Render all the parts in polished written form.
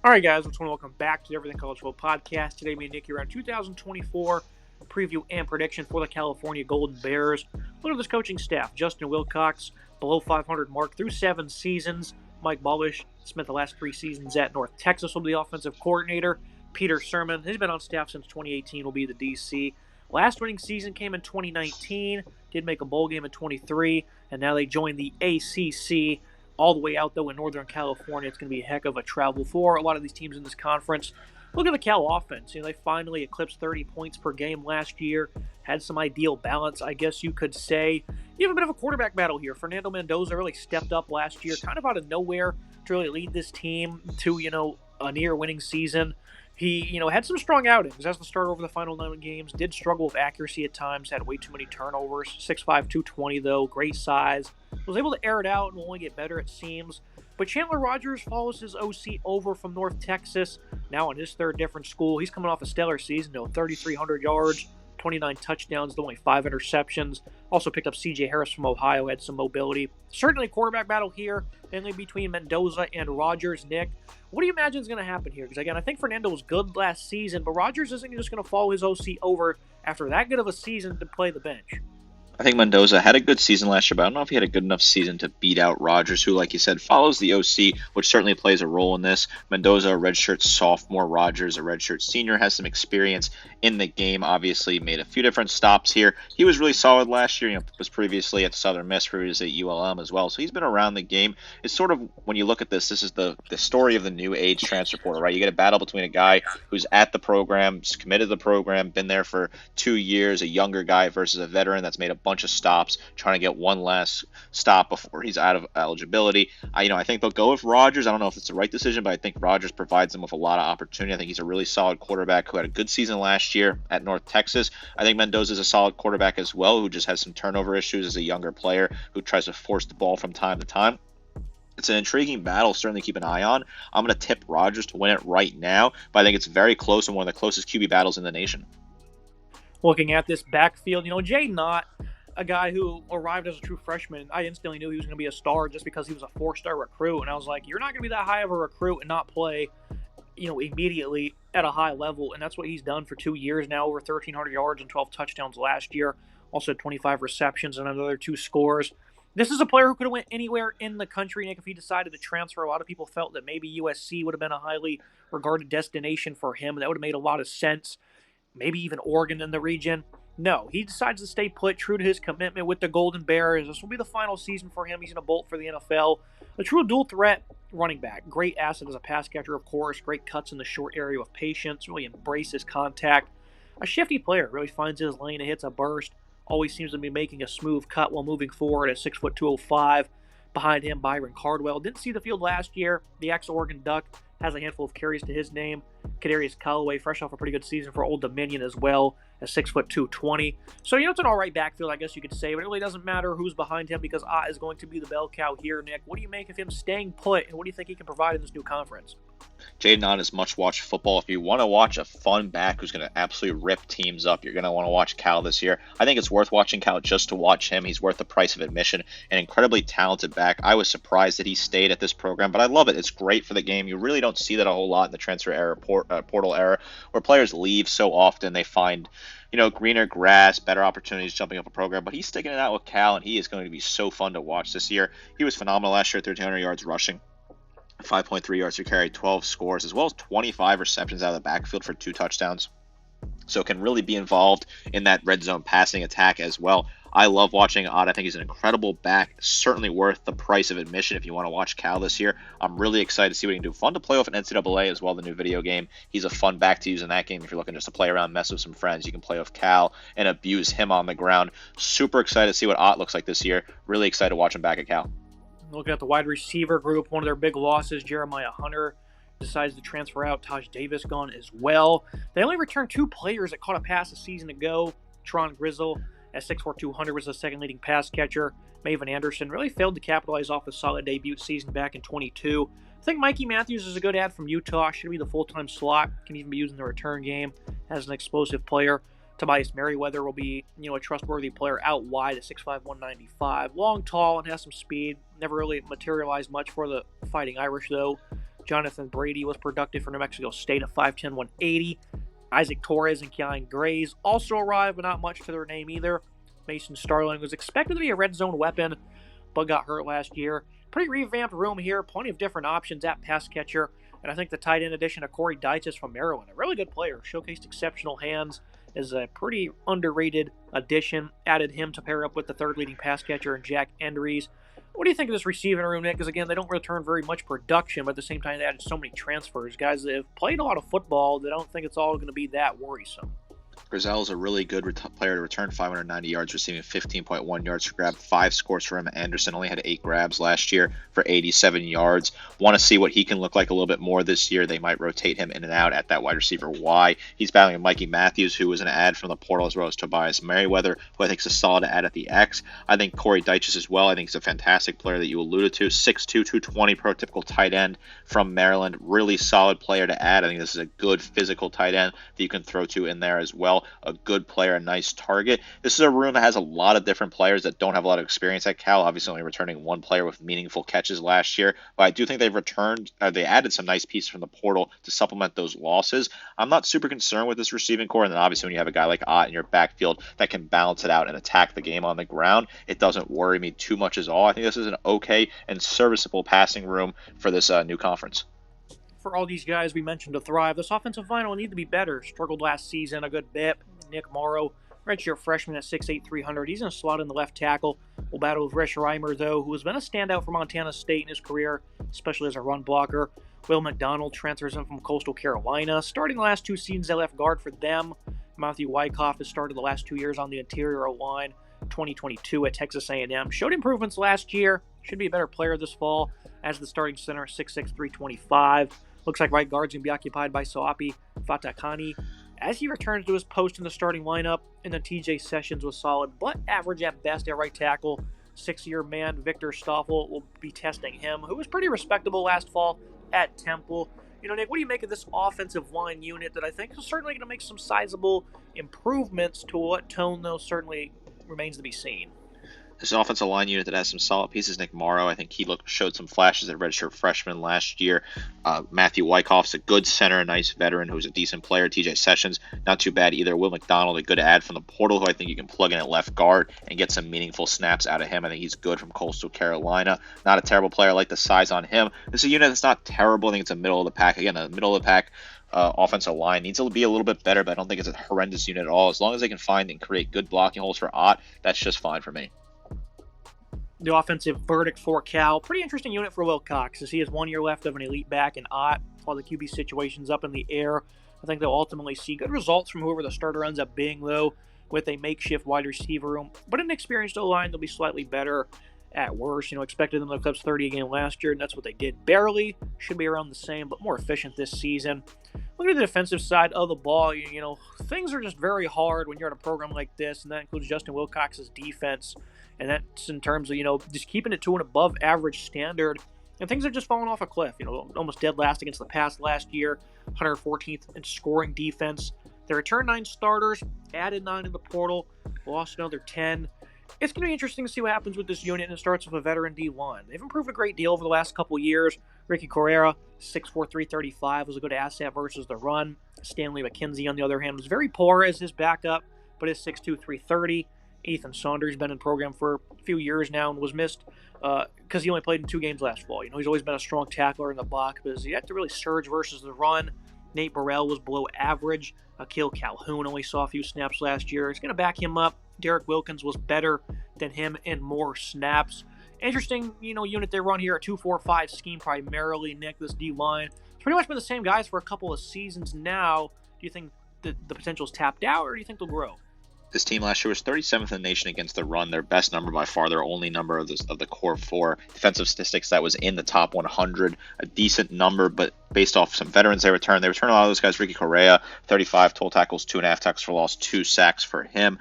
All right, guys, I just want to welcome back to the Everything College Football Podcast. Today, me and Nick here on 2024 preview and prediction for the California Golden Bears. Look at this coaching staff. Justin Wilcox, below 500 mark through 7 seasons. Mike Bullish spent the last 3 seasons at North Texas, will be the offensive coordinator. Peter Sermon, he's been on staff since 2018, will be the DC. Last winning season came in 2019, did make a bowl game in 23, and now they joined the ACC. All the way out, though, in Northern California. It's going to be a heck of a travel for a lot of these teams in this conference. Look at the Cal offense. They finally eclipsed 30 points per game last year. Had some ideal balance, I guess you could say. You have a bit of a quarterback battle here. Fernando Mendoza really stepped up last year, kind of out of nowhere, to really lead this team to, a near-winning season. He, had some strong outings as the starter over the final 9 games. Did struggle with accuracy at times. Had way too many turnovers. 6'5", 220, though. Great size. Was able to air it out and will only get better, it seems. But Chandler Rogers follows his OC over from North Texas. Now in his third different school. He's coming off a stellar season, 3,300 yards, 29 touchdowns, only 5 interceptions. Also picked up C.J. Harris from Ohio, had some mobility. Certainly a quarterback battle here, mainly between Mendoza and Rogers. Nick, what do you imagine is going to happen here? Because, again, I think Fernando was good last season, but Rogers isn't just going to follow his OC over after that good of a season to play the bench. I think Mendoza had a good season last year, but I don't know if he had a good enough season to beat out Rogers, who, like you said, follows the OC, which certainly plays a role in this. Mendoza, a redshirt sophomore, Rogers, a redshirt senior, has some experience in the game, obviously made a few different stops here. He was really solid last year, was previously at Southern Miss, previously at ULM as well, so he's been around the game. It's sort of, when you look at this is the story of the new age transfer portal, right? You get a battle between a guy who's at the program, committed to the program, been there for 2 years, a younger guy versus a veteran that's made a bunch of stops, trying to get one last stop before he's out of eligibility. I think they'll go with Rogers. I don't know if it's the right decision, but I think Rogers provides them with a lot of opportunity. I think he's a really solid quarterback who had a good season last year at North Texas. I think Mendoza is a solid quarterback as well, who just has some turnover issues as a younger player who tries to force the ball from time to time. It's an intriguing battle, certainly keep an eye on. I'm going to tip Rogers to win it right now, but I think it's very close and one of the closest QB battles in the nation. Looking at this backfield, Jay Knott, a guy who arrived as a true freshman, I instantly knew he was going to be a star just because he was a 4-star recruit. And I was like, you're not going to be that high of a recruit and not play, immediately at a high level. And that's what he's done for 2 years now, over 1,300 yards and 12 touchdowns last year. Also 25 receptions and another 2 scores. This is a player who could have went anywhere in the country, Nick, if he decided to transfer. A lot of people felt that maybe USC would have been a highly regarded destination for him. That would have made a lot of sense. Maybe even Oregon in the region. No, he decides to stay put, true to his commitment with the Golden Bears. This will be the final season for him. He's in a bolt for the NFL. A true dual threat running back. Great asset as a pass catcher, of course. Great cuts in the short area with patience. Really embraces contact. A shifty player. Really finds his lane and hits a burst. Always seems to be making a smooth cut while moving forward at 6'2", 205. Behind him, Byron Cardwell. Didn't see the field last year. The ex-Oregon Duck has a handful of carries to his name. Kadarius Callaway, fresh off a pretty good season for Old Dominion as well, at 6'2", 220. So, it's an all right backfield, I guess you could say, but it really doesn't matter who's behind him because Ott is going to be the bell cow here, Nick. What do you make of him staying put, and what do you think he can provide in this new conference? Jaden Ott is much-watched football. If you want to watch a fun back who's going to absolutely rip teams up, you're going to want to watch Cal this year. I think it's worth watching Cal just to watch him. He's worth the price of admission. An incredibly talented back. I was surprised that he stayed at this program, but I love it. It's great for the game. You really don't see that a whole lot in the transfer era, portal era, where players leave so often. They find greener grass, better opportunities jumping up a program. But he's sticking it out with Cal, and he is going to be so fun to watch this year. He was phenomenal last year, 1,300 yards rushing. 5.3 yards per carry, 12 scores, as well as 25 receptions out of the backfield for 2 touchdowns. So can really be involved in that red zone passing attack as well. I love watching Ott. I think he's an incredible back. Certainly worth the price of admission if you want to watch Cal this year. I'm really excited to see what he can do. Fun to play with in NCAA as well, the new video game. He's a fun back to use in that game. If you're looking just to play around, mess with some friends, you can play with Cal and abuse him on the ground. Super excited to see what Ott looks like this year. Really excited to watch him back at Cal. Looking at the wide receiver group, one of their big losses, Jeremiah Hunter, decides to transfer out. Taj Davis gone as well. They only returned 2 players that caught a pass a season ago. Tron Grizzle at 6'4", 200 was the second leading pass catcher. Maven Anderson really failed to capitalize off a solid debut season back in 22. I think Mikey Matthews is a good ad from Utah. Should be the full-time slot. Can even be used in the return game as an explosive player. Tobias Merriweather will be, a trustworthy player out wide at 6'5", 195. Long, tall, and has some speed. Never really materialized much for the Fighting Irish, though. Jonathan Brady was productive for New Mexico State at 5'10", 180. Isaac Torres and Keon Grays also arrived, but not much to their name either. Mason Starling was expected to be a red zone weapon, but got hurt last year. Pretty revamped room here, plenty of different options at pass catcher, and I think the tight end addition of Corey Deitzes from Maryland, a really good player, showcased exceptional hands, is a pretty underrated addition. Added him to pair up with the third leading pass catcher in Jack Endries. What do you think of this receiving room, Nick? Because, again, they don't return very much production, but at the same time, they added so many transfers. Guys that have played a lot of football, they don't think it's all going to be that worrisome. Grizel is a really good player to return 590 yards, receiving 15.1 yards per grab, 5 scores for him. Anderson only had 8 grabs last year for 87 yards. Want to see what he can look like a little bit more this year. They might rotate him in and out at that wide receiver Y. He's battling with Mikey Matthews, who was an ad from the portal, as well as Tobias Merriweather, who I think is a solid ad at the X. I think Corey Deitzes as well. I think he's a fantastic player that you alluded to. 6'2", 220, prototypical tight end from Maryland. Really solid player to add. I think this is a good physical tight end that you can throw to in there as well. A good player, a nice target. This is a room that has a lot of different players that don't have a lot of experience at Cal. Obviously, only returning one player with meaningful catches last year. But I do think they added some nice pieces from the portal to supplement those losses. I'm not super concerned with this receiving core. And then obviously when you have a guy like Ott in your backfield that can balance it out and attack the game on the ground, it doesn't worry me too much at all. I think this is an okay and serviceable passing room for this new conference. For all these guys we mentioned to thrive, this offensive line will need to be better. Struggled last season a good bit. Nick Morrow, redshirt freshman at 6'8", 300. He's in a slot in the left tackle. Will battle with Resh Reimer, though, who has been a standout for Montana State in his career, especially as a run blocker. Will McDonald transfers in from Coastal Carolina. Starting the last 2 seasons at left guard for them. Matthew Wyckoff has started the last 2 years on the interior O-line. 2022 at Texas A&M. Showed improvements last year. Should be a better player this fall as the starting center, 6'6", 325. Looks like right guard's going to be occupied by Soapi Fatakani as he returns to his post in the starting lineup. And then TJ Sessions was solid, but average at best at right tackle. 6-year man Victor Stoffel will be testing him, who was pretty respectable last fall at Temple. You know, Nick, what do you make of this offensive line unit that I think is certainly going to make some sizable improvements? To what tone, though, certainly remains to be seen. This offensive line unit that has some solid pieces. Nick Morrow, I think he showed some flashes at redshirt freshman last year. Matthew Wyckoff's a good center, a nice veteran who's a decent player. TJ Sessions, not too bad either. Will McDonald, a good ad from the portal, who I think you can plug in at left guard and get some meaningful snaps out of him. I think he's good from Coastal Carolina. Not a terrible player. I like the size on him. This is a unit that's not terrible. I think it's a middle of the pack. Again, a middle of the pack offensive line needs to be a little bit better, but I don't think it's a horrendous unit at all. As long as they can find and create good blocking holes for Ott, that's just fine for me. The offensive verdict for Cal. Pretty interesting unit for Wilcox, as he has 1 year left of an elite back in Ott. While the QB situation's up in the air, I think they'll ultimately see good results from whoever the starter ends up being, though, with a makeshift wide receiver room. But an experienced O-line, they'll be slightly better at worst. Expected them to eclipse 30 a game last year, and that's what they did. Barely. Should be around the same, but more efficient this season. Looking at the defensive side of the ball, things are just very hard when you're at a program like this, and that includes Justin Wilcox's defense. And that's in terms of, just keeping it to an above average standard. And things have just fallen off a cliff. Almost dead last against the pass last year. 114th in scoring defense. They returned 9 starters, added 9 in the portal, lost another 10. It's going to be interesting to see what happens with this unit, and it starts with a veteran D1. They've improved a great deal over the last couple years. Ricky Correa, 6'4", 335, was a good asset versus the run. Stanley McKenzie, on the other hand, was very poor as his backup, but is 6'2", 330. Ethan Saunders been in program for a few years now and was missed because he only played in 2 games last fall. He's always been a strong tackler in the box, but he had to really surge versus the run. Nate Burrell was below average. Akil Calhoun only saw a few snaps last year. It's going to back him up. Derek Wilkins was better than him in more snaps. Interesting, unit they run here, a 2-4-5 scheme primarily. Nick, this D-line. It's pretty much been the same guys for a couple of seasons now. Do you think the potential's tapped out, or do you think they'll grow? This team last year was 37th in the nation against the run, their best number by far, their only number of the core 4 defensive statistics that was in the top 100, a decent number, but based off some veterans they returned a lot of those guys. Ricky Correa, 35 total tackles, 2.5 tackles for loss, 2 sacks for him.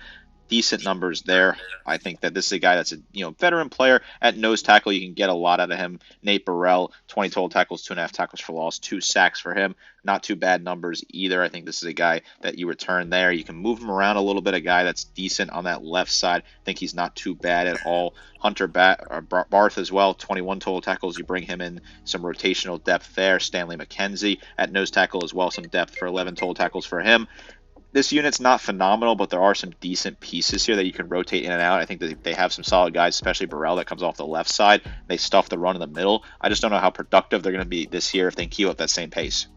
decent numbers there. I think that this is a guy that's a veteran player at nose tackle. You can get a lot out of him. Nate Burrell, 20 total tackles, 2.5 tackles for loss, 2 sacks for him. Not too bad numbers either. I think this is a guy that you return there. You can move him around a little bit, a guy that's decent on that left side. I think he's not too bad at all. Hunter Barth as well, 21 total tackles. You bring him in some rotational depth there. Stanley McKenzie at nose tackle as well, some depth for 11 total tackles for him. This unit's not phenomenal, but there are some decent pieces here that you can rotate in and out. I think that they have some solid guys, especially Burrell that comes off the left side. They stuff the run in the middle. I just don't know how productive they're going to be this year if they keep up that same pace.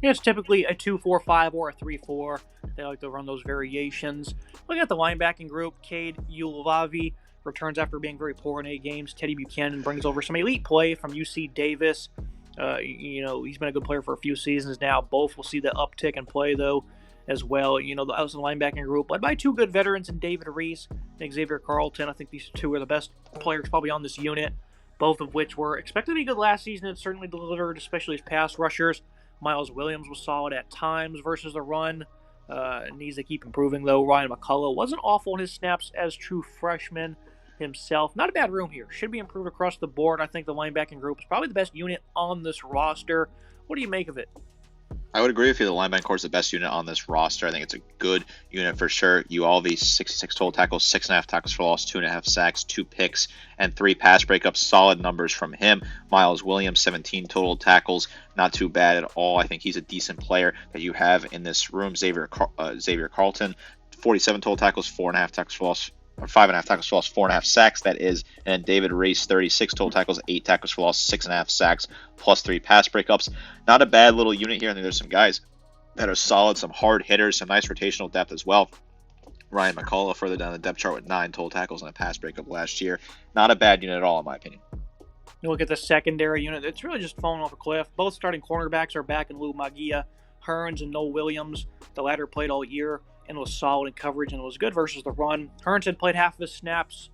Yeah, it's typically a 2-4-5 or a 3-4. They like to run those variations. Looking at the linebacking group, Cade Ulavi returns after being very poor in 8 games. Teddy Buchanan brings over some elite play from UC Davis. He's been a good player for a few seasons now. Both will see the uptick in play, though, as well. The outside linebacking group led by 2 good veterans in David Reese and Xavier Carlton. I think these 2 are the best players probably on this unit, both of which were expected to be good last season and certainly delivered, especially as pass rushers. Miles Williams was solid at times versus the run. Needs to keep improving, though. Ryan McCullough wasn't awful in his snaps as true freshman himself. Not a bad room here. Should be improved across the board. I think the linebacking group is probably the best unit on this roster. What do you make of it? I would agree with you. The linebacker core is the best unit on this roster. I think it's a good unit for sure. Uvalde, 66 total tackles, 6.5 tackles for loss, 2.5 sacks, 2 picks, and 3 pass breakups. Solid numbers from him. Miles Williams, 17 total tackles. Not too bad at all. I think he's a decent player that you have in this room. Xavier Carlton, 47 total tackles, 4.5 tackles for loss, or 5.5 tackles for loss, 4.5 sacks, that is. And David Reese, 36 total tackles, 8 tackles for loss, 6.5 sacks, plus 3 pass breakups. Not a bad little unit here. I think there's some guys that are solid, some hard hitters, some nice rotational depth as well. Ryan McCullough further down the depth chart with 9 total tackles and a pass breakup last year. Not a bad unit at all, in my opinion. You look at the secondary unit, it's really just falling off a cliff. Both starting cornerbacks are back in Lou Magia, Hearns and Noel Williams. The latter played all year and was solid in coverage and was good versus the run. Hearns had played half of his snaps,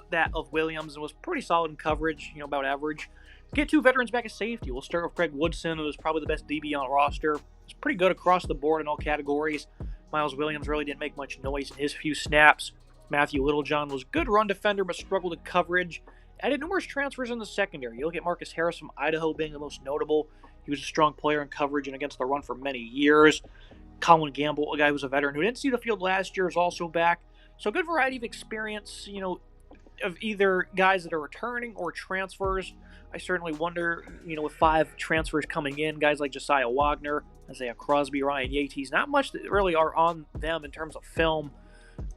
that of Williams, and was pretty solid in coverage, about average. Get 2 veterans back at safety. We'll start with Craig Woodson, who is probably the best DB on the roster. He's pretty good across the board in all categories. Miles Williams really didn't make much noise in his few snaps. Matthew Littlejohn was a good run defender, but struggled in coverage. Added numerous transfers in the secondary. You look at Marcus Harris from Idaho being the most notable. He was a strong player in coverage and against the run for many years. Colin Gamble, a guy who was a veteran who didn't see the field last year, is also back. So a good variety of experience, of either guys that are returning or transfers. I certainly wonder, with 5 transfers coming in, guys like Josiah Wagner, Isaiah Crosby, Ryan Yates, not much that really are on them in terms of film.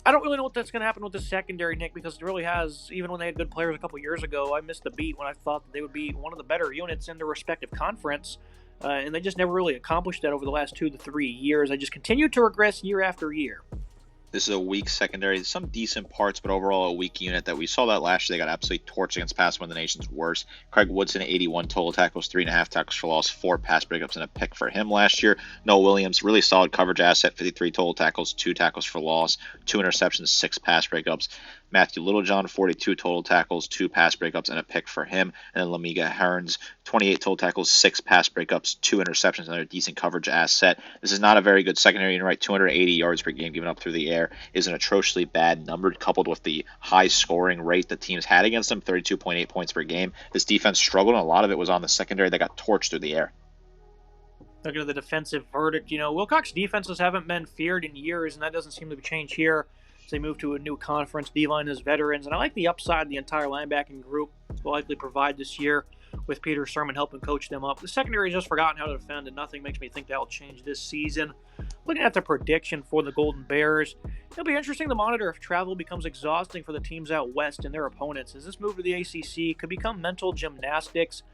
I don't really know what that's going to happen with the secondary, Nick, because it really has, even when they had good players a couple years ago, I missed the beat when I thought that they would be one of the better units in their respective conference. And they just never really accomplished that over the last 2 to 3 years. They just continue to regress year after year. This is a weak secondary. Some decent parts, but overall a weak unit that we saw that last year. They got absolutely torched against pass, one of the nation's worst. Craig Woodson, 81 total tackles, 3.5 tackles for loss, 4 pass breakups, and a pick for him last year. Noah Williams, really solid coverage asset, 53 total tackles, 2 tackles for loss, 2 interceptions, 6 pass breakups. Matthew Littlejohn, 42 total tackles, 2 pass breakups, and a pick for him. And then Lamiga Hearns, 28 total tackles, 6 pass breakups, 2 interceptions, and a decent coverage asset. This is not a very good secondary unit, right? 280 yards per game given up through the air is an atrociously bad number, coupled with the high scoring rate the teams had against them, 32.8 points per game. This defense struggled, and a lot of it was on the secondary that got torched through the air. Looking at the defensive verdict, Wilcox defenses haven't been feared in years, and that doesn't seem to change here as they move to a new conference. D-line is veterans, and I like the upside the entire linebacking group will likely provide this year with Peter Sermon helping coach them up. The secondary has just forgotten how to defend, and nothing makes me think that will change this season. Looking at the prediction for the Golden Bears, it'll be interesting to monitor if travel becomes exhausting for the teams out west and their opponents, as this move to the ACC could become mental gymnastics.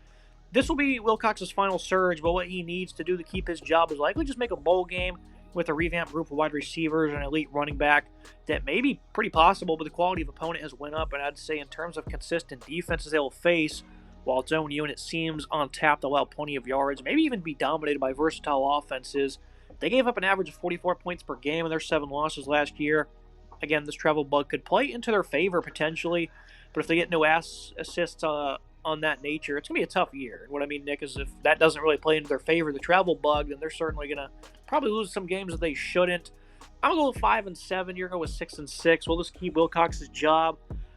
This will be Wilcox's final surge, but what he needs to do to keep his job is likely just make a bowl game with a revamped group of wide receivers and an elite running back. That may be pretty possible, but the quality of opponent has went up, and I'd say in terms of consistent defenses they will face, while its own unit seems on tap to allow plenty of yards, maybe even be dominated by versatile offenses. They gave up an average of 44 points per game in their 7 losses last year. Again, this travel bug could play into their favor potentially, but if they get no assists on that nature, it's going to be a tough year. And what I mean, Nick, is if that doesn't really play into their favor, the travel bug, then they're certainly going to probably lose some games that they shouldn't. I'm gonna go with 5-7. You're going with 6-6. Will this keep Wilcox's job?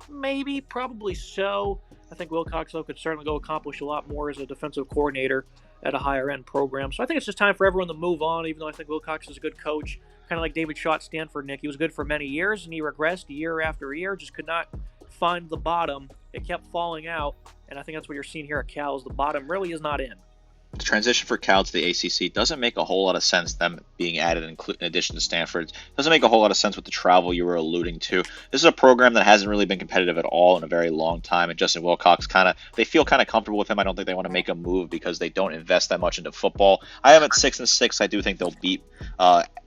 Maybe, probably so. I think Wilcox though could certainly go accomplish a lot more as a defensive coordinator at a higher end program. So I think it's just time for everyone to move on. Even though I think Wilcox is a good coach, kind of like David Shaw at Stanford. Nick, he was good for many years and he regressed year after year. Just could not find the bottom. It kept falling out, and I think that's what you're seeing here at Cal. Is the bottom really is not in. The transition for Cal to the ACC doesn't make a whole lot of sense, them being added in addition to Stanford. Doesn't make a whole lot of sense with the travel you were alluding to. This is a program that hasn't really been competitive at all in a very long time, and Justin Wilcox they feel kind of comfortable with him. I don't think they want to make a move because they don't invest that much into football. I am at 6-6. I do think they'll beat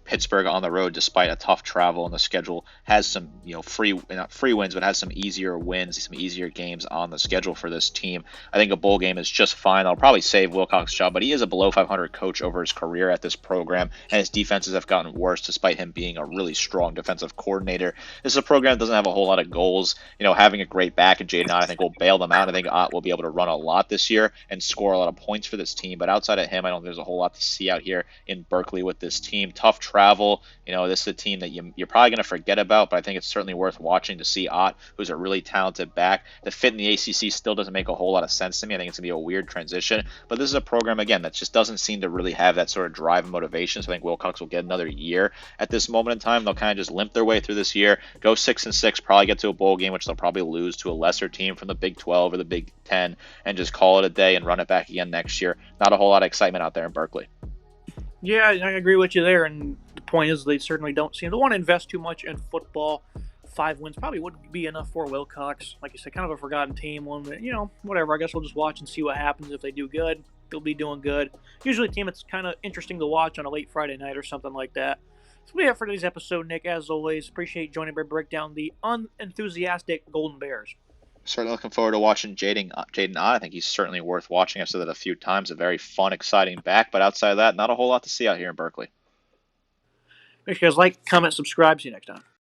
Pittsburgh on the road despite a tough travel, and the schedule has some not free wins, but has some easier wins, some easier games on the schedule for this team. I think a bowl game is just fine. I'll probably save Wilcox's job, but he is a below 500 coach over his career at this program, and his defenses have gotten worse despite him being a really strong defensive coordinator. This is a program that doesn't have a whole lot of goals. Having a great back in Jaden Ott, I think will bail them out. I think Ott will be able to run a lot this year and score a lot of points for this team, but outside of him, I don't think there's a whole lot to see out here in Berkeley with this team. Tough travel. This is a team that you're probably going to forget about, but I think it's certainly worth watching to see Ott, who's a really talented back. The fit in the ACC still doesn't make a whole lot of sense to me. I think it's going to be a weird transition, but this is a program, again, that just doesn't seem to really have that sort of drive and motivation, so I think Wilcox will get another year at this moment in time. They'll kind of just limp their way through this year, go 6-6, probably get to a bowl game, which they'll probably lose to a lesser team from the Big 12 or the Big 10, and just call it a day and run it back again next year. Not a whole lot of excitement out there in Berkeley. Yeah, I agree with you there. And the point is, they certainly don't seem to want to invest too much in football. 5 wins probably wouldn't be enough for Wilcox. Like you said, kind of a forgotten team. One that, whatever. I guess we'll just watch and see what happens. If they do good, they'll be doing good. Usually a team that's kind of interesting to watch on a late Friday night or something like that. So we have for today's episode, Nick. As always, appreciate you joining me to break down the unenthusiastic Golden Bears. Certainly looking forward to watching Jaden Ott. I think he's certainly worth watching. I've said that a few times. A very fun, exciting back. But outside of that, not a whole lot to see out here in Berkeley. Make sure you guys like, comment, subscribe. See you next time.